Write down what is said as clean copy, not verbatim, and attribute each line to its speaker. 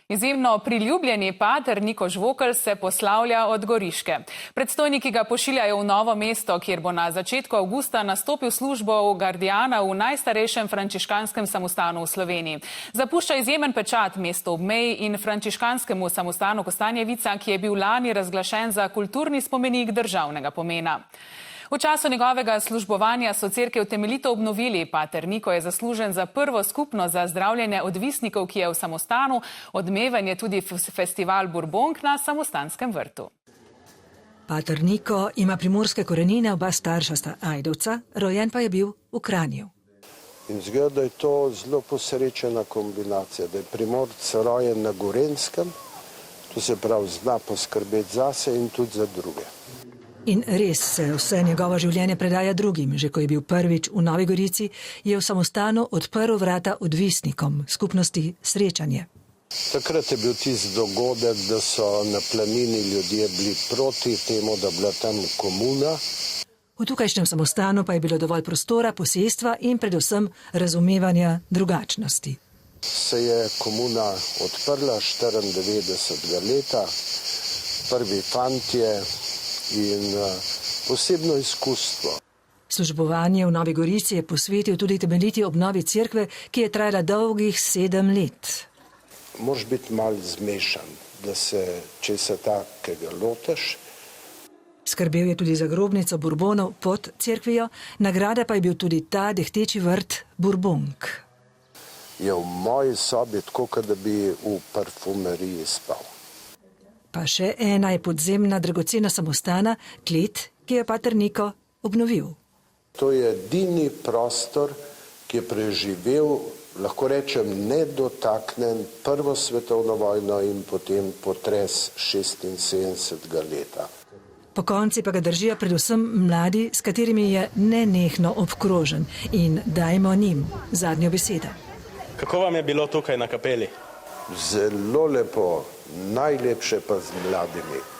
Speaker 1: Izjemno priljubljeni pater Niko Žvokelj se poslavlja od Goriške. Predstojniki ga pošiljajo v Novo mesto, kjer bo na začetku avgusta nastopil službo gardijana v najstarejšem frančiškanskem samostanu v Sloveniji. Zapušča izjemen pečat mesto ob meji in frančiškanskemu samostanu Kostanjevica, ki je bil lani razglašen za kulturni spomenik državnega pomena. V času njegovega službovanja so cerkev temeljito obnovili. Pater Niko je zaslužen za prvo skupnost za zdravljenje odvisnikov, ki je v samostanu. Odmeven je tudi festival Bourbonk na samostanskem vrtu.
Speaker 2: Pater Niko ima primorske korenine, oba starša sta Ajdovca, rojen pa je bil v Kranju.
Speaker 3: In zgleda, da je to zelo posrečena kombinacija, da je Primorec rojen na Gorenjskem, to se pravi zna poskrbeti zase in tudi za druge.
Speaker 2: In res se vse njegovo življenje predaja drugim. Že ko je bil prvič v Novi Gorici, je v samostanu odprl vrata odvisnikom, skupnosti Srečanje.
Speaker 3: Takrat je bil tisti dogodek, da so na planini ljudje bili proti temu, da bila tam komuna.
Speaker 2: V tukajšnjem samostanu pa je bilo dovolj prostora, posestva in predvsem razumevanja drugačnosti.
Speaker 3: Se je komuna odprla 94. leta, prvi fantje in posebno izkustvo.
Speaker 2: Službovanje v Novi Gorici je posvetil tudi temeljiti obnovi cerkve, ki je trajala dolgih 7 let.
Speaker 3: Moraš biti malo zmešan, da se česa takega loteš.
Speaker 2: Skrbel je tudi za grobnico Bourbonov pod cerkvijo, nagrada pa je bil tudi ta dehteči vrt Bourbonk.
Speaker 3: Je v moji sobi tako, kot da bi v parfumeriji spal.
Speaker 2: Pa še ena je podzemna dragocena samostana, klet, ki je pater Niko obnovil.
Speaker 3: To je edini prostor, ki je preživel, lahko rečem, nedotaknen Prvo svetovno vojno in potem potres 76. leta.
Speaker 2: Po konci pa ga držijo predvsem mladi, s katerimi je nenehno obkrožen. In dajmo njim zadnjo besedo.
Speaker 4: Kako vam je bilo tukaj na kapeli?
Speaker 3: Zelo lepo, najlepše pa z mladimi.